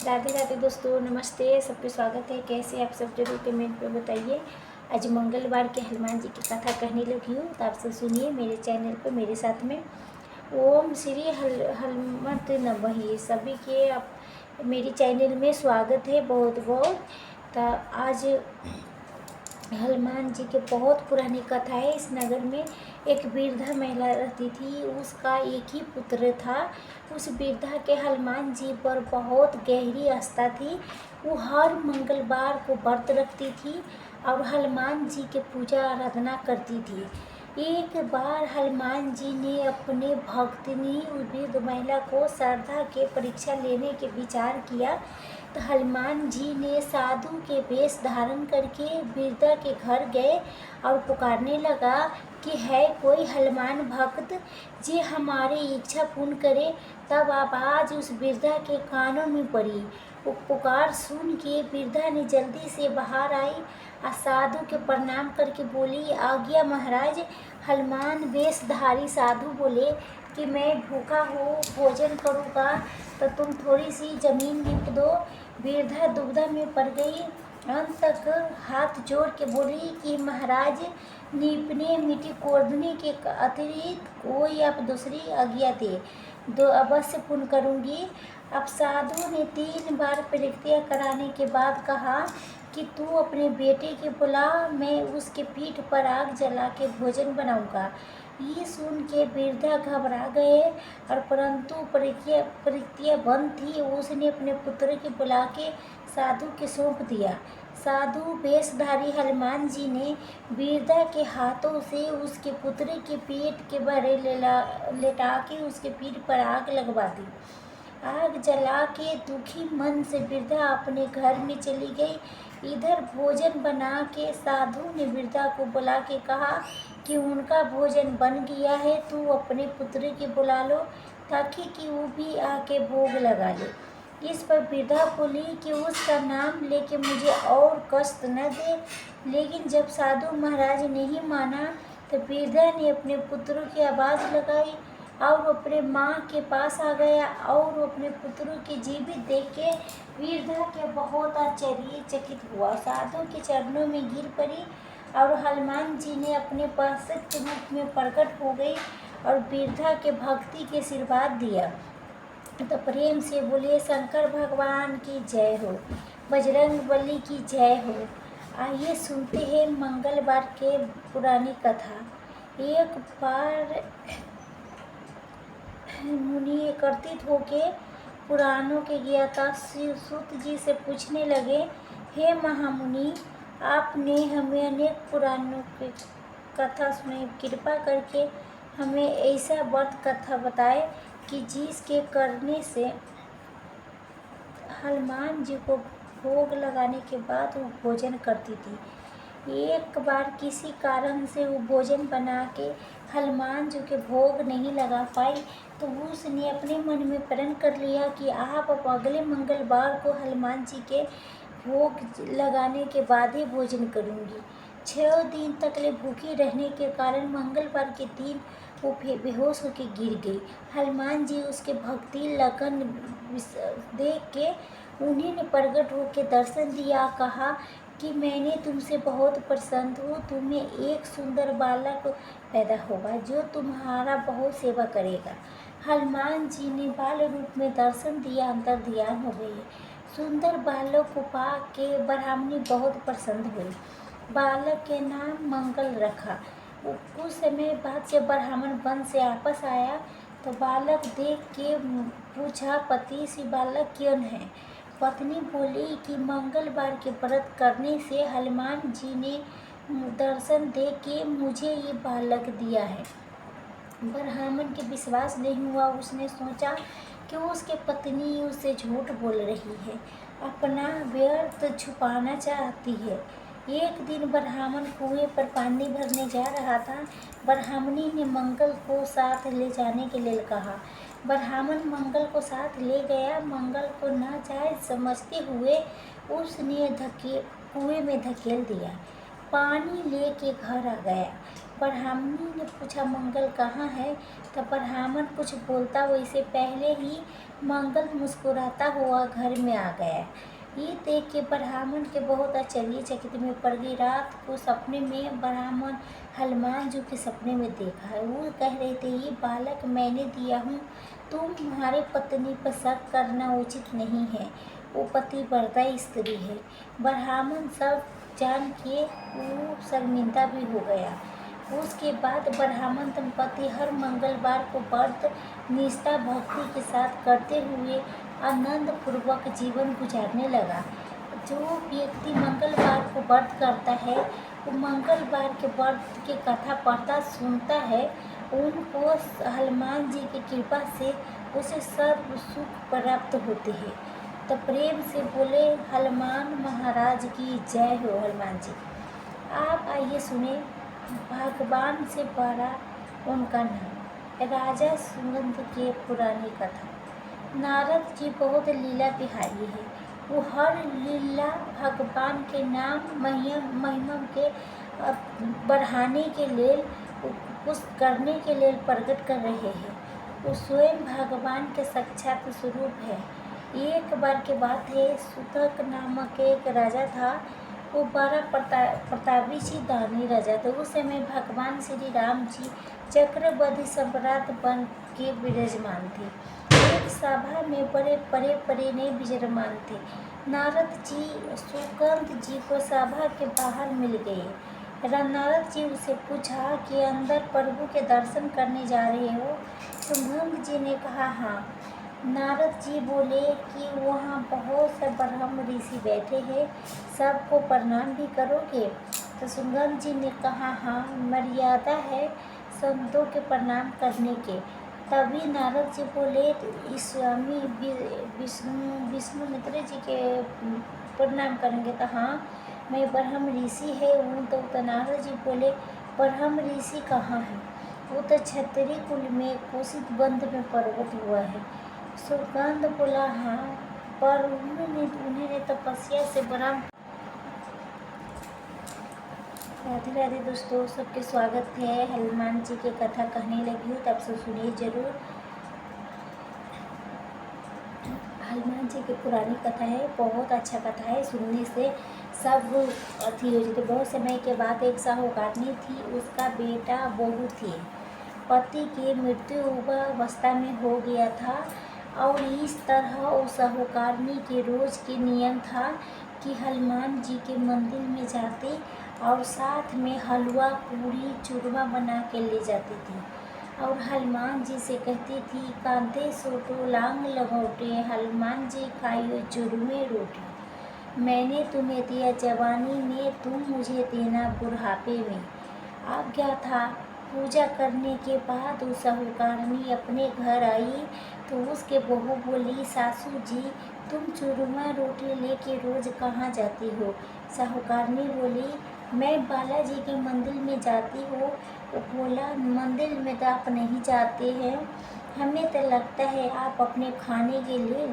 राधे राधे दोस्तों, नमस्ते। सबका स्वागत है। कैसे आप सब जरूर कमेंट पे बताइए। आज मंगलवार के हनुमान जी की कथा कहने लगी हूँ, तो आप सब सुनिए मेरे चैनल पे मेरे साथ में। ओम श्री हनुमत नमः। सभी के आप मेरी चैनल में स्वागत है बहुत बहुत। तो आज हनुमान जी के बहुत पुरानी कथा है। इस नगर में एक वृद्धा महिला रहती थी, उसका एक ही पुत्र था। उस वृद्धा के हनुमान जी पर बहुत गहरी आस्था थी। वो हर मंगलवार को व्रत रखती थी और हनुमान जी के पूजा आराधना करती थी। एक बार हनुमान जी ने अपने भक्तनी वृद्ध महिला को श्रद्धा के परीक्षा लेने के विचार किया। तो हनुमान जी ने साधु के वेश धारण करके वृद्धा के घर गए और पुकारने लगा कि है कोई हनुमान भक्त जे हमारी इच्छा पूर्ण करे। तब आवाज़ उस वृद्धा के कानों में पड़ी। वो पुकार सुन के वृद्धा ने जल्दी से बाहर आई और साधु के प्रणाम करके बोली, आज्ञा महाराज। हनुमान वेशधारी साधु बोले कि मैं भूखा हूँ, भोजन करूँगा तो तुम थोड़ी सी जमीन गिफ्ट दो। वृद्धा दुविधा में पड़ गई। अंत तक हाथ जोड़ के बोली कि महाराज, नीपने मिट्टी कोड़ने के अतिरिक्त कोई आप दूसरी आज्ञा दे दो, अवश्य पूर्ण करूँगी। अब साधु ने 3 बार प्रतिज्ञा कराने के बाद कहा कि तू अपने बेटे के बुला, मैं उसके पीठ पर आग जला के भोजन बनाऊंगा। ये सुन के वृद्धा घबरा गए और परंतु प्रतिज्ञा बंद थी। उसने अपने पुत्र के बुला के साधु के सौंप दिया। साधु वेशधारी हनुमान जी ने वृद्धा के हाथों से उसके पुत्र के पेट के बड़े लेटा के उसके पीठ पर आग लगवा दी। आग जला के दुखी मन से वृद्धा अपने घर में चली गई। इधर भोजन बना के साधु ने वृद्धा को बुला के कहा कि उनका भोजन बन गया है, तू अपने पुत्र के बुला लो ताकि कि वो भी आके भोग लगा ले। इस पर वृद्धा बोली कि उसका नाम लेके मुझे और कष्ट न दे। लेकिन जब साधु महाराज नहीं माना तो वृद्धा ने अपने पुत्र की आवाज़ लगाई और अपने माँ के पास आ गया और अपने पुत्र के जीवित देख के वृद्धा के बहुत आश्चर्यचकित हुआ। साधु के चरणों में गिर पड़ी और हनुमान जी ने अपने प्रसिद्ध रूप में प्रकट हो गई और वृद्धा के भक्ति के आशीर्वाद दिया। तो प्रेम से बोले, शंकर भगवान की जय हो, बजरंग बली की जय हो। आइए सुनते हैं मंगलवार के पुरानी कथा। एक बार मुनि एकत्रित होके पुराणों के ज्ञाता सूत जी से पूछने लगे, हे महामुनि, आपने हमें अनेक पुराणों की कथा सुनाई, कृपा करके हमें ऐसा व्रत कथा बताए कि जिसके करने से हनुमान जी को भोग लगाने के बाद वो भोजन करती थी। एक बार किसी कारण से वो भोजन बना के हनुमान जी के भोग नहीं लगा पाई, तो उसने अपने मन में प्रण कर लिया कि आप अब अगले मंगलवार को हनुमान जी के भोग लगाने के बाद ही भोजन करूंगी। 6 दिन तक ले भूखी रहने के कारण मंगलवार के दिन वो बेहोश होकर गिर गई। हनुमान जी उसके भक्ति लगन देख के उन्हीं ने प्रकट होकर दर्शन दिया, कहा कि मैंने तुमसे बहुत प्रसन्न हूँ, तुम्हें एक सुंदर बालक पैदा होगा जो तुम्हारा बहुत सेवा करेगा। हनुमान जी ने बाल रूप में दर्शन दिया, अंतर ध्यान हो गई। सुंदर बालक को पा के ब्राह्मणी बहुत प्रसन्न हुई। बालक के नाम मंगल रखा। कुछ समय बाद जब ब्राह्मण वन से वापस आया तो बालक देख के पूछा, पति से बालक क्यों है? पत्नी बोली कि मंगलवार के व्रत करने से हनुमान जी ने दर्शन दे के मुझे ये बालक दिया है। ब्राह्मण के विश्वास नहीं हुआ। उसने सोचा कि उसके पत्नी उससे झूठ बोल रही है, अपना व्यर्थ छुपाना चाहती है। एक दिन ब्राह्मण कुएं पर पानी भरने जा रहा था। ब्राह्मणी ने मंगल को साथ ले जाने के लिए कहा। ब्राह्मण मंगल को साथ ले गया। मंगल को नाजायज समझते हुए उसने कुएं में धकेल दिया। पानी लेके घर आ गया। ब्राह्मणी ने पूछा मंगल कहाँ है। तब ब्राह्मण कुछ बोलता वैसे पहले ही मंगल मुस्कुराता हुआ घर में आ गया। ये देख के ब्राह्मण के बहुत आश्चर्यचकित में पड़ गई। रात को सपने में ब्राह्मण हनुमान जी के सपने में देखा है। वो कह रहे थे, ये बालक मैंने दिया हूँ, तुम्हारे पत्नी पर शक करना उचित नहीं है, वो पतिव्रता स्त्री है। ब्राह्मण सब जान के वो शर्मिंदा भी हो गया। उसके बाद ब्राह्मण दंपति हर मंगलवार को व्रत निष्ठा भक्ति के साथ करते हुए आनंद पूर्वक जीवन गुजारने लगा। जो व्यक्ति मंगलवार को व्रत करता है, वो मंगलवार के व्रत की कथा पढ़ता सुनता है, उनको हनुमान जी की कृपा से उसे सर्व सुख प्राप्त होते हैं। तो प्रेम से बोले हनुमान महाराज की जय हो। हनुमान जी आप आइए सुने भगवान से बड़ा उनका नाम। राजा सुगंध की पुरानी कथा। नारद जी बहुत लीला बिहारी है। वो हर लीला भगवान के नाम महिमा के बढ़ाने के लिए कुछ करने के लिए प्रकट कर रहे हैं। वो स्वयं भगवान के साक्षात स्वरूप है। एक बार की बात है, सुतक नामक एक राजा था। वो बड़ा प्रतापी दानी राजा था। उस समय भगवान श्री राम जी चक्रवर्ती सम्राट बन के विराजमान थे। एक सभा में बड़े ने विराजमान थे। नारद जी सुगंध जी को सभा के बाहर मिल गए। नारद जी उसे पूछा कि अंदर प्रभु के दर्शन करने जा रहे हो। सुगंध जी ने कहा हाँ। नारद जी बोले कि वहाँ बहुत से ब्रह्म ऋषि बैठे हैं, सबको प्रणाम भी करोगे। तो सुगंध जी ने कहा हाँ, मर्यादा है संतों के प्रणाम करने के। तभी नारद जी बोले स्वामी विष्णुमित्र जी के प्रणाम करेंगे। तो हाँ, मैं ब्रह्म ऋषि है हूँ। तो नारद जी बोले ब्रह्म ऋषि कहाँ है? वो तो क्षत्रिय कुल में कोशित बंध में प्रकट हुआ है। सुगंध बोला हाँ, पर उन्होंने तपस्या से ब्रह्म। राधे राधे दोस्तों, सबके स्वागत है। हनुमान जी की कथा कहने लगी हूँ, तब से सुनिए जरूर। हनुमान जी की पुरानी कथा है, बहुत अच्छा कथा है। सुनने से सब अथी हो जाते। बहुत समय के बाद एक साहूकारनी थी, उसका बेटा बहू थी। पति की मृत्यु अवस्था में हो गया था और इस तरह उस साहूकारनी के रोज के नियम था कि हनुमान जी के मंदिर में जाते और साथ में हलवा पूरी चूरमा बना के ले जाती थी और हनुमान जी से कहती थी, कांधे सोटो लांग लगौटे, हनुमान जी खाइयो चूरमे रोटी। मैंने तुम्हें दिया जवानी में, तुम मुझे देना बुढ़ापे में। आज्ञा था। पूजा करने के बाद उस साहूकारनी अपने घर आई तो उसके बहू बोली, सासू जी तुम चूरमा रोटी लेके रोज कहाँ जाती हो? साहूकारनी बोली, मैं बालाजी के मंदिर में जाती हूँ। वो बोला, मंदिर में तो आप नहीं जाते हैं, हमें तो लगता है आप अपने खाने के लिए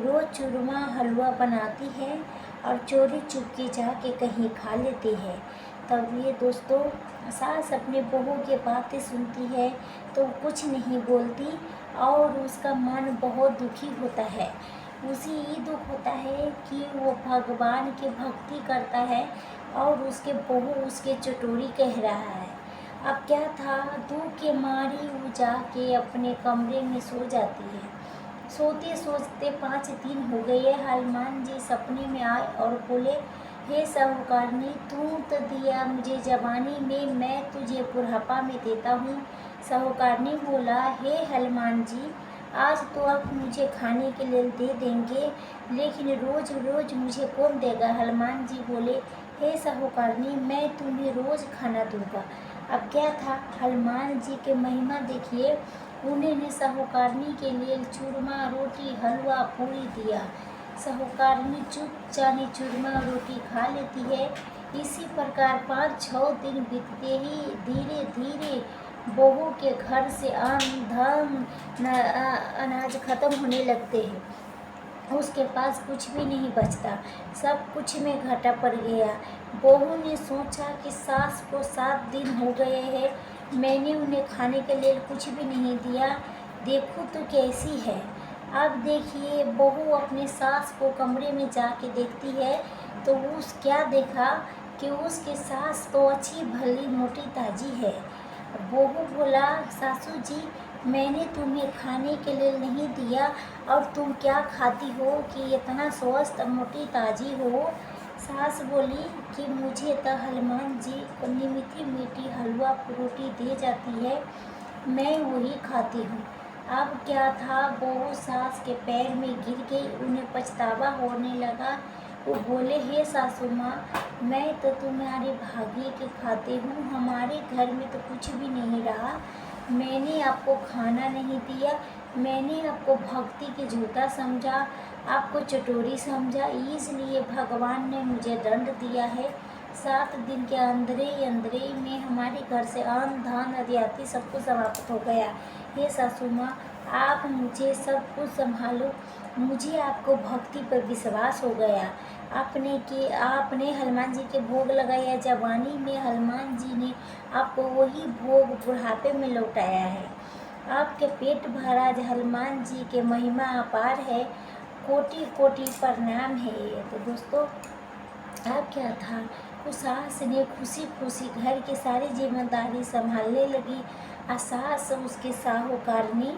रोज चूरमा हलवा बनाती हैं और चोरी चुपके जाके कहीं खा लेती है। तब ये दोस्तों, सास अपने बहू की बातें सुनती है तो कुछ नहीं बोलती और उसका मन बहुत दुखी होता है। उसे ये दुख होता है कि वो भगवान की भक्ति करता है और उसके बहू उसके चटोरी कह रहा है। अब क्या था, दुख के मारी वो जाके अपने कमरे में सो जाती है। सोते सोचते 5 दिन हो गए। हनुमान जी सपने में आए और बोले, हे साहूकारनी, तू तो दिया मुझे जवानी में, मैं तुझे बुढ़ापा में देता हूँ। साहूकारनी बोला, हे हनुमान जी, आज तो आप मुझे खाने के लिए दे देंगे, लेकिन रोज़ रोज़ मुझे कौन देगा? हनुमान जी बोले, हे साहूकारनी, मैं तुम्हें रोज़ खाना दूंगा। अब क्या था, हनुमान जी के महिमा देखिए। उन्होंने साहूकारनी के लिए चूरमा रोटी हलवा पूरी दिया। साहूकारनी चुपचानी चूरमा रोटी खा लेती है। इसी प्रकार 5-6 दिन बीतते ही धीरे धीरे बहू के घर से अन्न धन अनाज खत्म होने लगते हैं। उसके पास कुछ भी नहीं बचता, सब कुछ में घाटा पड़ गया। बहू ने सोचा कि सास को 7 दिन हो गए हैं, मैंने उन्हें खाने के लिए कुछ भी नहीं दिया, देखो तो कैसी है। अब देखिए, बहू अपने सास को कमरे में जाके देखती है तो उस क्या देखा कि उसकी सास तो अच्छी भली मोटी ताजी है। बहू बोला, सासू जी, मैंने तुम्हें खाने के लिए नहीं दिया और तुम क्या खाती हो कि इतना स्वस्थ मोटी ताजी हो। सास बोली कि मुझे तो हनुमान जी को मीठी मीठी हलवा रोटी दे जाती है, मैं वही खाती हूँ। अब क्या था, बहू सास के पैर में गिर गई, उन्हें पछतावा होने लगा। वो बोले, हे सासू माँ, मैं तो तुम्हारे भाग्य के खाते हूँ, हमारे घर में तो कुछ भी नहीं रहा, मैंने आपको खाना नहीं दिया, मैंने आपको भक्ति के झूठा समझा, आपको चटोरी समझा, इसलिए भगवान ने मुझे दंड दिया है। 7 दिन के अंदर ही में हमारे घर से अन्न धन आदि सब कुछ समाप्त हो गया। हे सासू माँ, आप मुझे सब कुछ संभालो, मुझे आपको भक्ति पर विश्वास हो गया। आपने हनुमान जी के भोग लगाया, जवानी में हनुमान जी ने आपको वही भोग बुढ़ापे में लौटाया है। आपके पेट भरा, हनुमान जी के महिमा अपार है, कोटि कोटि प्रणाम है। तो दोस्तों, अब क्या था, उस सास ने खुशी खुशी घर की सारी जिम्मेदारी संभालने लगी। सास उसके साहूकारनी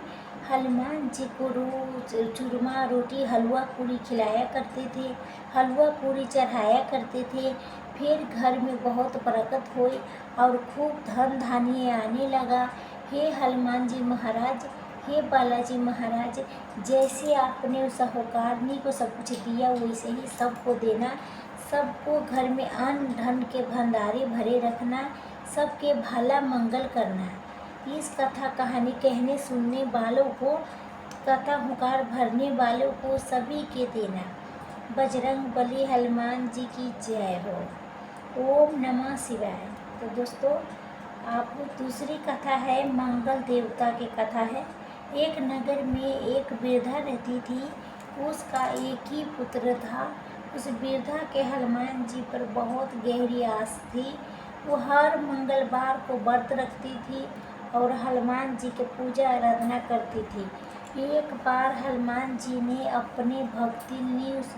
हनुमान जी को रोज चूरमा रोटी हलवा पूरी खिलाया करते थे, हलवा पूरी चढ़ाया करते थे। फिर घर में बहुत बरकत हुई और खूब धन धान्य आने लगा। हे हनुमान जी महाराज, हे बालाजी महाराज, जैसे आपने उस साहूकारनी को सब कुछ दिया वैसे ही सबको देना, सबको घर में अन्न धन के भंडारे भरे रखना, सबके भला मंगल करना। इस कथा कहानी कहने सुनने वालों को, कथा हुकार भरने वालों को सभी के देना। बजरंग बली हनुमान जी की जय हो। ओम नमः शिवाय। तो दोस्तों, आप दूसरी कथा है मंगल देवता की कथा है। एक नगर में एक वृद्धा रहती थी, उसका एक ही पुत्र था। उस वृद्धा के हनुमान जी पर बहुत गहरी आस थी। वो हर मंगलवार को व्रत रखती थी और हनुमान जी की पूजा आराधना करती थी। एक बार हनुमान जी ने अपने भक्ति ने उस